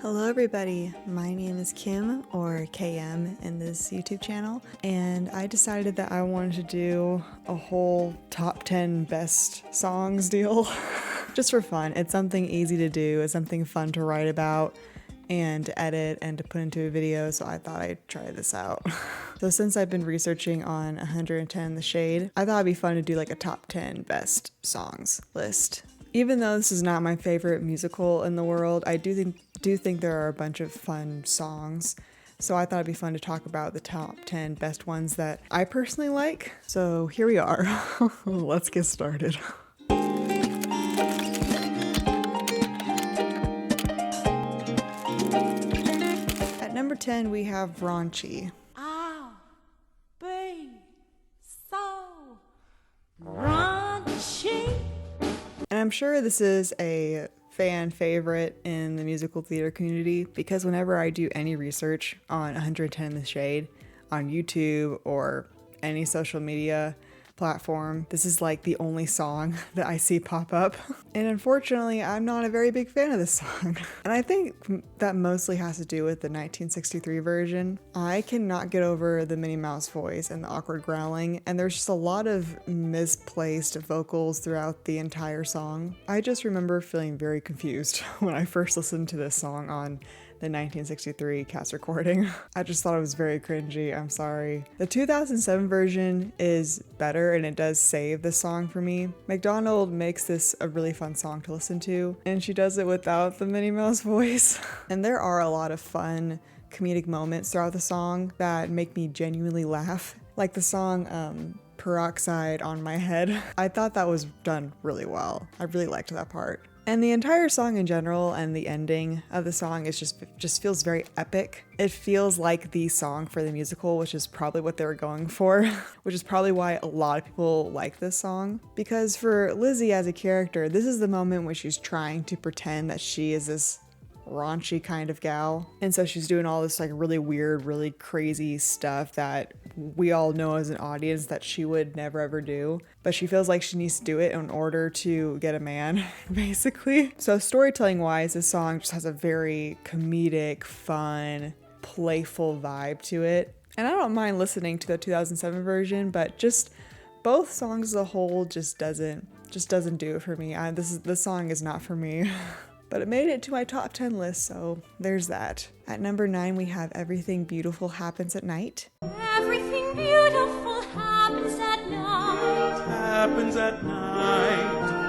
Hello everybody, my name is Kim, or KM in this YouTube channel, and I decided that I wanted to do a whole top 10 best songs deal. Just for fun. It's something easy to do, it's something fun to write about and to edit and to put into a video, so I thought I'd try this out. So since I've been researching on 110 The Shade, I thought it'd be fun to do like a top 10 best songs list. Even though this is not my favorite musical in the world, I do think there are a bunch of fun songs. So I thought it'd be fun to talk about the top 10 best ones that I personally like. So here we are. Let's get started. At number 10, we have Raunchy. I'll be so raunchy. And I'm sure this is a fan favorite in the musical theater community because whenever I do any research on 110 The Shade on YouTube or any social media platform, this is like the only song that I see pop up. And unfortunately, I'm not a very big fan of this song. And I think that mostly has to do with the 1963 version. I cannot get over the Minnie Mouse voice and the awkward growling, and there's just a lot of misplaced vocals throughout the entire song. I just remember feeling very confused when I first listened to this song on the 1963 cast recording. I just thought it was very cringy, I'm sorry. The 2007 version is better and it does save the song for me. McDonald makes this a really fun song to listen to, and she does it without the Minnie Mouse voice. And there are a lot of fun comedic moments throughout the song that make me genuinely laugh. Like the song Peroxide on My Head. I thought that was done really well. I really liked that part. And the entire song in general and the ending of the song is just feels very epic. It feels like the song for the musical, which is probably what they were going for, which is probably why a lot of people like this song. Because for Lizzie as a character, this is the moment when she's trying to pretend that she is this raunchy kind of gal. And so she's doing all this like really weird, really crazy stuff that we all know as an audience that she would never ever do. But she feels like she needs to do it in order to get a man, basically. So storytelling wise, this song just has a very comedic, fun, playful vibe to it. And I don't mind listening to the 2007 version, but just both songs as a whole just doesn't do it for me. This song is not for me. But it made it to my top 10 list, so there's that. At number 9, we have Everything Beautiful Happens at Night. Everything beautiful happens at night. Happens at night.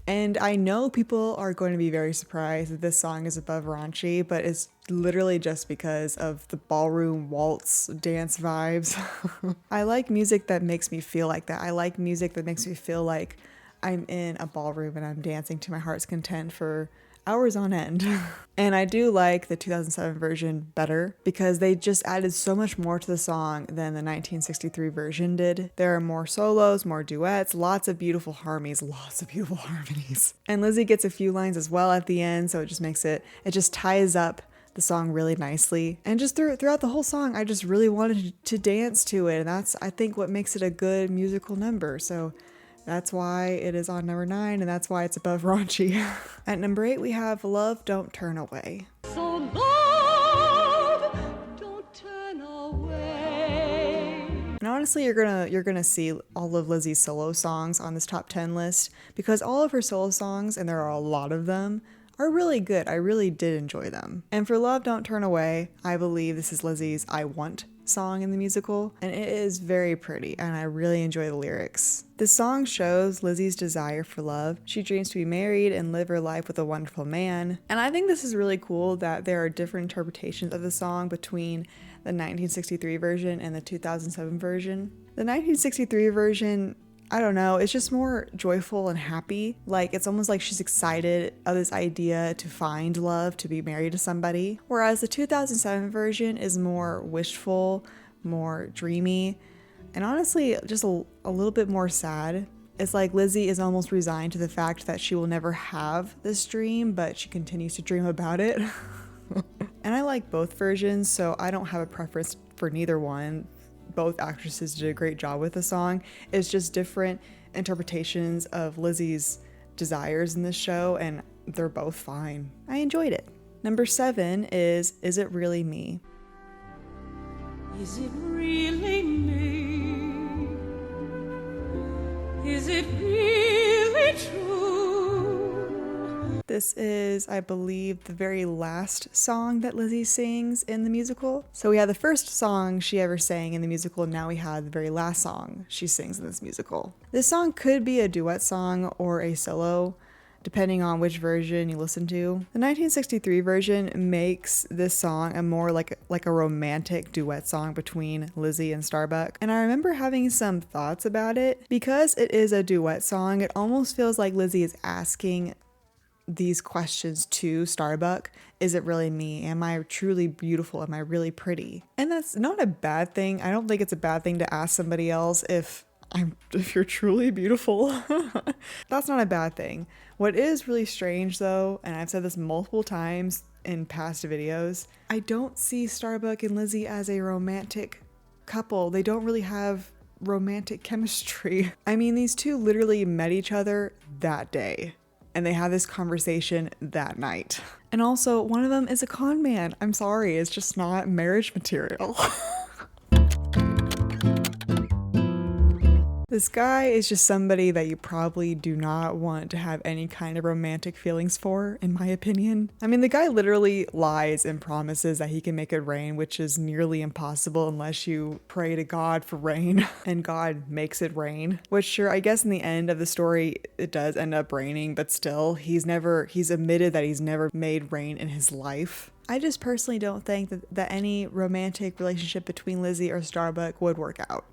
And I know people are going to be very surprised that this song is above Raunchy, but it's literally just because of the ballroom waltz dance vibes. I like music that makes me feel like that. I like music that makes me feel like I'm in a ballroom and I'm dancing to my heart's content for hours on end. And I do like the 2007 version better because they just added so much more to the song than the 1963 version did. There are more solos, more duets, lots of beautiful harmonies. And Lizzie gets a few lines as well at the end, so it just ties up the song really nicely. And just throughout the whole song, I just really wanted to dance to it. And that's, I think, what makes it a good musical number. So that's why it is on number 9, and that's why it's above Raunchy. At number 8, we have Love Don't Turn Away. So love, don't turn away. And honestly, you're gonna see all of Lizzie's solo songs on this top 10 list because all of her solo songs, and there are a lot of them, are really good. I really did enjoy them. And for Love Don't Turn Away, I believe this is Lizzie's I Want song in the musical, and it is very pretty, and I really enjoy the lyrics. The song shows Lizzie's desire for love. She dreams to be married and live her life with a wonderful man. And I think this is really cool that there are different interpretations of the song between the 1963 version and the 2007 version. The 1963 version, I don't know, it's just more joyful and happy. Like, it's almost like she's excited of this idea to find love, to be married to somebody. Whereas the 2007 version is more wishful, more dreamy, and honestly, just a little bit more sad. It's like Lizzie is almost resigned to the fact that she will never have this dream, but she continues to dream about it. And I like both versions, so I don't have a preference for neither one. Both actresses did a great job with the song. It's just different interpretations of Lizzie's desires in this show, and they're both fine. I enjoyed it. Number 7 is It Really Me? Is it really me? Is it really true? This is, I believe, the very last song that Lizzie sings in the musical. So we had the first song she ever sang in the musical, and now we have the very last song she sings in this musical. This song could be a duet song or a solo, depending on which version you listen to. The 1963 version makes this song a more like a romantic duet song between Lizzie and Starbuck. And I remember having some thoughts about it. Because it is a duet song, it almost feels like Lizzie is asking these questions to Starbuck. Is it really me? Am I truly beautiful? Am I really pretty? And that's not a bad thing. I don't think it's a bad thing to ask somebody else if you're truly beautiful. That's not a bad thing. What is really strange though, and I've said this multiple times in past videos, I don't see Starbuck and Lizzie as a romantic couple. They don't really have romantic chemistry. I mean, these two literally met each other that day, and they have this conversation that night. And also, one of them is a con man. I'm sorry, it's just not marriage material. This guy is just somebody that you probably do not want to have any kind of romantic feelings for, in my opinion. I mean, the guy literally lies and promises that he can make it rain, which is nearly impossible unless you pray to God for rain, and God makes it rain. Which, sure, I guess in the end of the story, it does end up raining, but still, he's admitted that he's never made rain in his life. I just personally don't think that any romantic relationship between Lizzie or Starbuck would work out.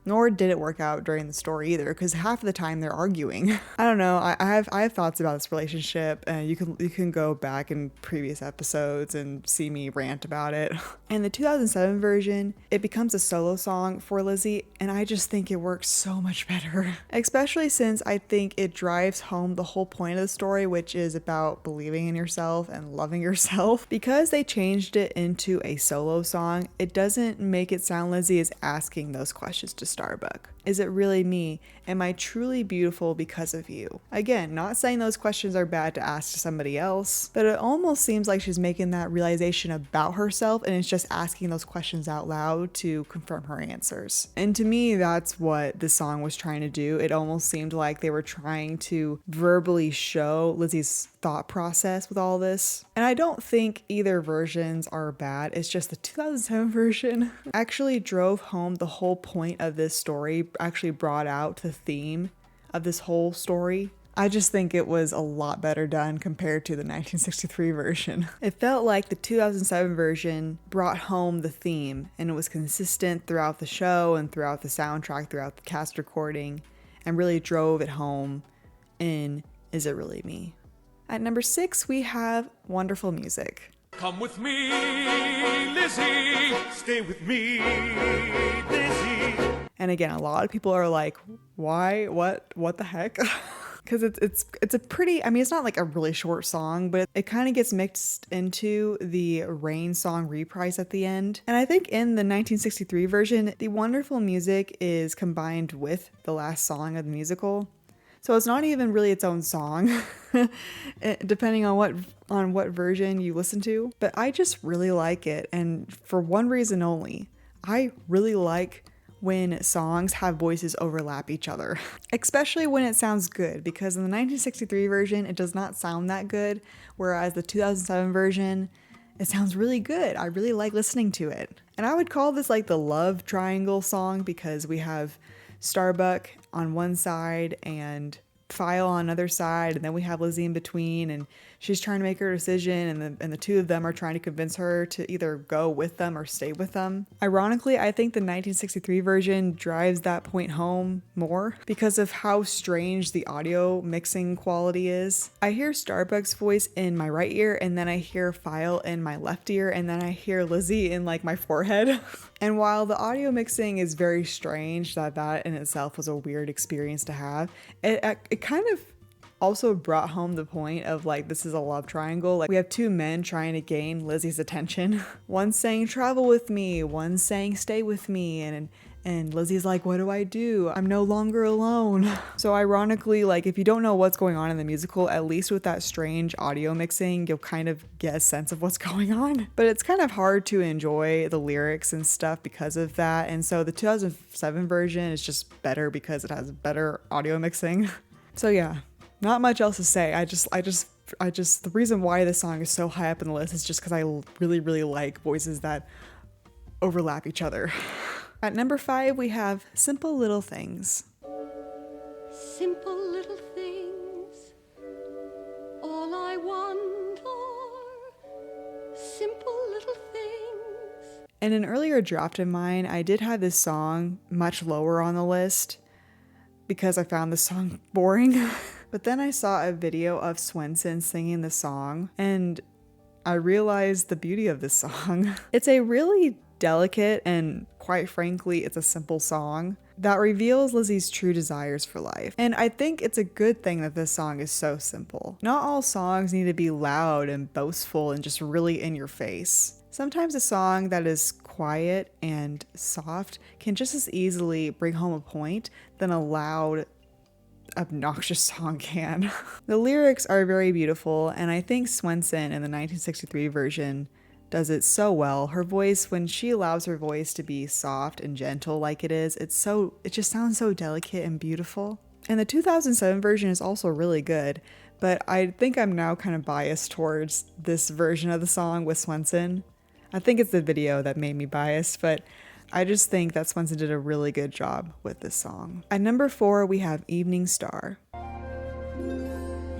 Nor did it work out during the story either, because half of the time they're arguing. I don't know. I have thoughts about this relationship, and you can go back in previous episodes and see me rant about it. In the 2007 version, it becomes a solo song for Lizzie, and I just think it works so much better. Especially since I think it drives home the whole point of the story, which is about believing in yourself and loving yourself. Because they changed it into a solo song, it doesn't make it sound Lizzie is asking those questions to Starbuck. Is it really me? Am I truly beautiful because of you? Again, not saying those questions are bad to ask to somebody else, but it almost seems like she's making that realization about herself, and it's just asking those questions out loud to confirm her answers. And to me, that's what this song was trying to do. It almost seemed like they were trying to verbally show Lizzie's thought process with all this. And I don't think either versions are bad. It's just the 2007 version actually drove home the whole point of this story, actually brought out the theme of this whole story. I just think it was a lot better done compared to the 1963 version. It felt like the 2007 version brought home the theme, and it was consistent throughout the show and throughout the soundtrack, throughout the cast recording, and really drove it home in Is It Really Me? At number 6, we have wonderful music. Come with me, Lizzie. Stay with me, Lizzie. And again, a lot of people are like, why? What the heck? Because it's a pretty, I mean, it's not like a really short song, but it kind of gets mixed into the Rain song reprise at the end. And I think in the 1963 version, the wonderful music is combined with the last song of the musical. So it's not even really its own song, depending on what version you listen to. But I just really like it, and for one reason only. I really like when songs have voices overlap each other, especially when it sounds good, because in the 1963 version, it does not sound that good, whereas the 2007 version, it sounds really good. I really like listening to it. And I would call this like the love triangle song, because we have Starbuck on one side and File on another side, and then we have Lizzie in between, and she's trying to make her decision, and the two of them are trying to convince her to either go with them or stay with them. Ironically, I think the 1963 version drives that point home more because of how strange the audio mixing quality is. I hear Starbuck's voice in my right ear, and then I hear File in my left ear, and then I hear Lizzie in like my forehead. And while the audio mixing is very strange, that in itself was a weird experience to have, it kind of also brought home the point of like, this is a love triangle. Like, we have two men trying to gain Lizzie's attention. One saying travel with me, one saying stay with me, and And Lizzie's like, what do I do? I'm no longer alone. So ironically, like if you don't know what's going on in the musical, at least with that strange audio mixing, you'll kind of get a sense of what's going on. But it's kind of hard to enjoy the lyrics and stuff because of that. And so the 2007 version is just better because it has better audio mixing. So yeah, not much else to say. I just, the reason why this song is so high up in the list is just because I really, really like voices that overlap each other. At number 5, we have Simple Little Things. Simple little things, all I want are simple little things. In an earlier draft of mine, I did have this song much lower on the list because I found this song boring. But then I saw a video of Swenson singing the song and I realized the beauty of this song. It's a really delicate and quite frankly, it's a simple song that reveals Lizzie's true desires for life. And I think it's a good thing that this song is so simple. Not all songs need to be loud and boastful and just really in your face. Sometimes a song that is quiet and soft can just as easily bring home a point than a loud, obnoxious song can. The lyrics are very beautiful, and I think Swenson in the 1963 version does it so well. Her voice, when she allows her voice to be soft and gentle like it is, it just sounds so delicate and beautiful. And the 2007 version is also really good, but I think I'm now kind of biased towards this version of the song with Swenson. I think it's the video that made me biased, but I just think that Swenson did a really good job with this song. At number 4, we have Evening Star.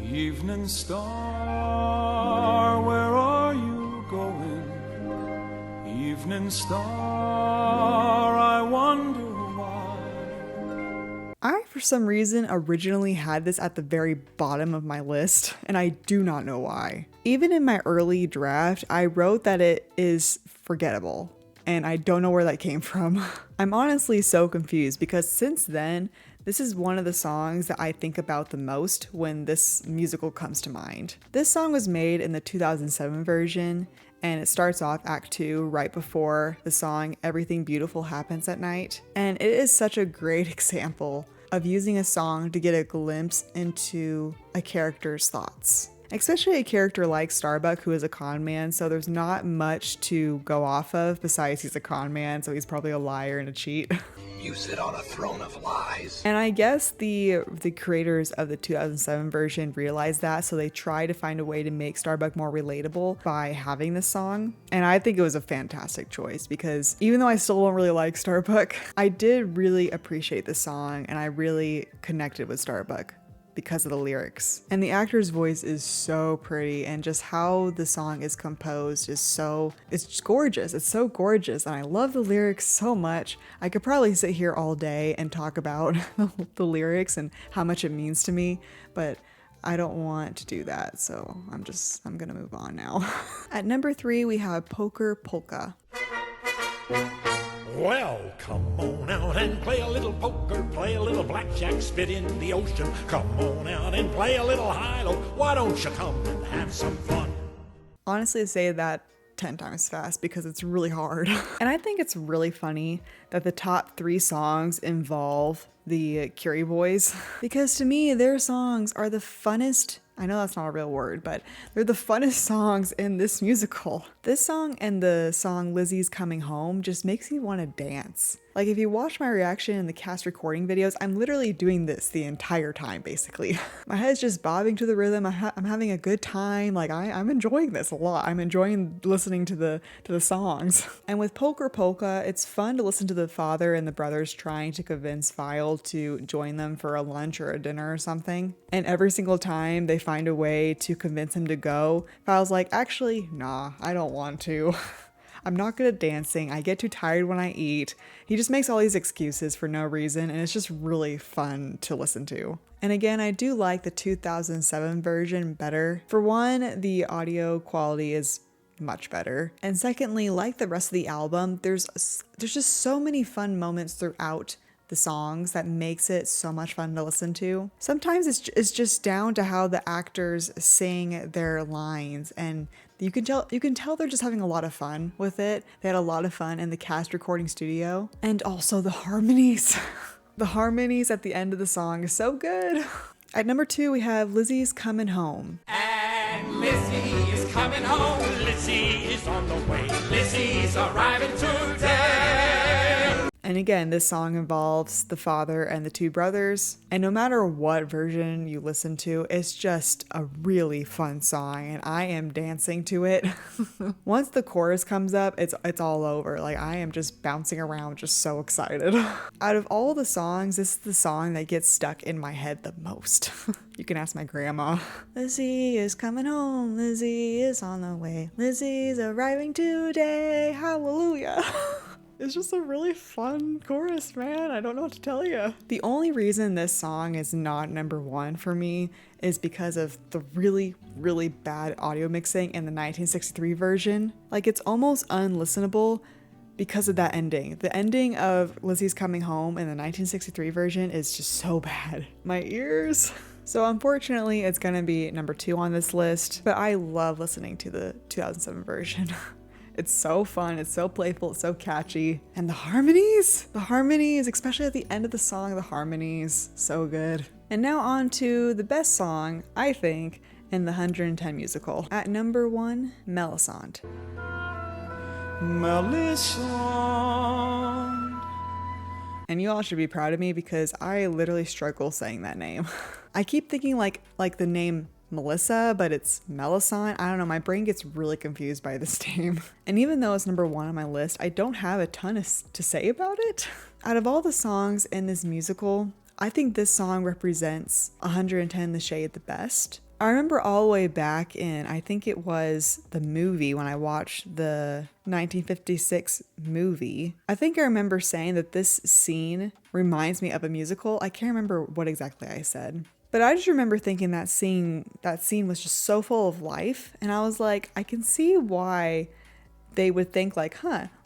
Evening star, where are you going? Evening star, I wonder why. I, for some reason, originally had this at the very bottom of my list, and I do not know why. Even in my early draft, I wrote that it is forgettable, and I don't know where that came from. I'm honestly so confused because since then, this is one of the songs that I think about the most when this musical comes to mind. This song was made in the 2007 version, and it starts off Act 2 right before the song Everything Beautiful Happens at Night. And it is such a great example of using a song to get a glimpse into a character's thoughts. Especially a character like Starbuck, who is a con man, so there's not much to go off of besides he's a con man, so he's probably a liar and a cheat. You sit on a throne of lies. And I guess the creators of the 2007 version realized that, so they tried to find a way to make Starbuck more relatable by having this song. And I think it was a fantastic choice because even though I still don't really like Starbuck, I did really appreciate the song and I really connected with Starbuck because of the lyrics. And the actor's voice is so pretty, and just how the song is composed is it's gorgeous. It's so gorgeous, and I love the lyrics so much. I could probably sit here all day and talk about the lyrics and how much it means to me, but I don't want to do that, so I'm gonna move on now. At number 3, we have Poker Polka. Well, come on out and play a little poker, play a little blackjack, spit in the ocean. Come on out and play a little high-low. Why don't you come and have some fun? Honestly, say that 10 times fast because it's really hard. And I think it's really funny that the top 3 songs involve the Curie Boys because to me, their songs are the funnest. I know that's not a real word, but they're the funnest songs in this musical. This song and the song Lizzie's Coming Home just makes me want to dance. Like if you watch my reaction in the cast recording videos, I'm literally doing this the entire time, basically. My head's just bobbing to the rhythm. I'm having a good time. Like I'm enjoying this a lot. I'm enjoying listening to the songs. And with Poker Polka, it's fun to listen to the father and the brothers trying to convince File to join them for a lunch or a dinner or something. And every single time they find a way to convince him to go, File's like, actually, nah, I don't want to. I'm not good at dancing. I get too tired when I eat. He just makes all these excuses for no reason, and it's just really fun to listen to. And again, I do like the 2007 version better. For one, the audio quality is much better. And secondly, like the rest of the album, there's just so many fun moments throughout the songs that makes it so much fun to listen to. Sometimes it's just down to how the actors sing their lines and You can tell they're just having a lot of fun with it. They had a lot of fun in the cast recording studio. And also the harmonies. The harmonies at the end of the song is so good. At number 2, we have Lizzie's Coming Home. And Lizzie is coming home. Lizzie is on the way. Lizzie's arriving today. And again, this song involves the father and the 2 brothers. And no matter what version you listen to, it's just a really fun song. And I am dancing to it. Once the chorus comes up, it's all over. Like, I am just bouncing around, just so excited. Out of all the songs, this is the song that gets stuck in my head the most. You can ask my grandma. Lizzie is coming home. Lizzie is on the way. Lizzie's arriving today. Hallelujah. It's just a really fun chorus, man. I don't know what to tell you. The only reason this song is not number 1 for me is because of the really, really bad audio mixing in the 1963 version. Like, it's almost unlistenable because of that ending. The ending of Lizzie's Coming Home in the 1963 version is just so bad. My ears. So unfortunately, it's gonna be number 2 on this list, but I love listening to the 2007 version. It's so fun, it's so playful, it's so catchy. And the harmonies, especially at the end of the song, the harmonies, so good. And now on to the best song, I think, in the 110 musical. At number 1, Melisande. Melisande. And you all should be proud of me because I literally struggle saying that name. I keep thinking like the name Melissa, but it's Melisande. I don't know, my brain gets really confused by this name. And even though it's number 1 on my list, I don't have a ton to say about it. Out of all the songs in this musical, I think this song represents 110 The Shade the best. I remember all the way back in, I think it was the movie when I watched the 1956 movie. I think I remember saying that this scene reminds me of a musical. I can't remember what exactly I said. But I just remember thinking that scene was just so full of life. And I was like, I can see why they would think like,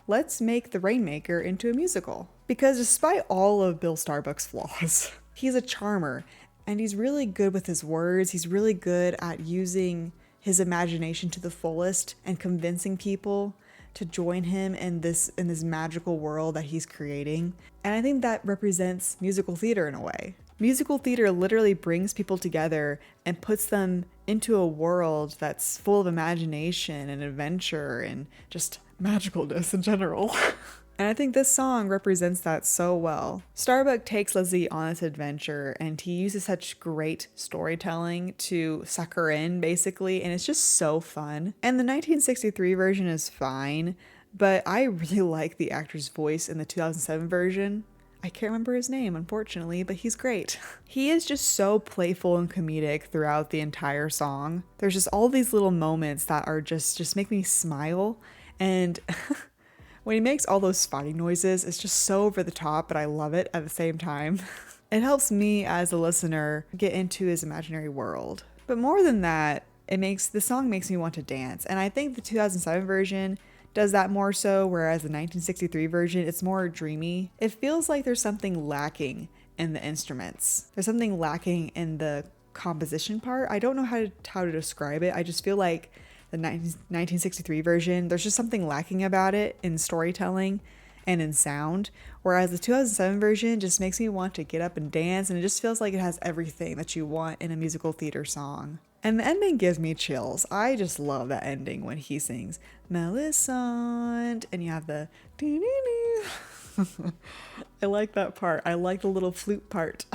let's make The Rainmaker into a musical. Because despite all of Bill Starbuck's flaws, he's a charmer and he's really good with his words. He's really good at using his imagination to the fullest and convincing people to join him in this magical world that he's creating. And I think that represents musical theater in a way. Musical theater literally brings people together and puts them into a world that's full of imagination and adventure and just magicalness in general. And I think this song represents that so well. Starbuck takes Lizzie on this adventure and he uses such great storytelling to suck her in, basically, and it's just so fun. And the 1963 version is fine, but I really like the actor's voice in the 2007 version. I can't remember his name, unfortunately, but he's great. He is just so playful and comedic throughout the entire song. There's just all these little moments that are just make me smile. And when he makes all those fighting noises, it's just so over the top, but I love it at the same time. It helps me as a listener get into his imaginary world. But more than that, the song makes me want to dance. And I think the 2007 version does that more so, whereas the 1963 version, it's more dreamy. It feels like there's something lacking in the instruments. There's something lacking in the composition part. I don't know how to describe it. I just feel like the 1963 version, there's just something lacking about it in storytelling and in sound, whereas the 2007 version just makes me want to get up and dance, and it just feels like it has everything that you want in a musical theater song. And the ending gives me chills. I just love that ending when he sings Melisande and you have the I like that part. I like the little flute part.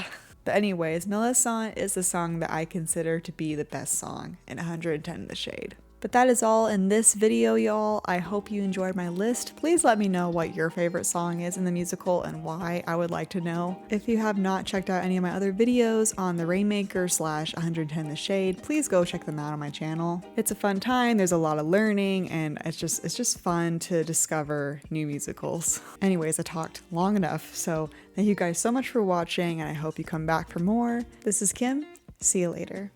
But anyways, Melisande is the song that I consider to be the best song in 110 The Shade. But that is all in this video, y'all. I hope you enjoyed my list. Please let me know what your favorite song is in the musical and why. I would like to know. If you have not checked out any of my other videos on The Rainmaker / 110 The Shade, please go check them out on my channel. It's a fun time, there's a lot of learning, and it's just fun to discover new musicals. Anyways, I talked long enough, so thank you guys so much for watching, and I hope you come back for more. This is Kim. See you later.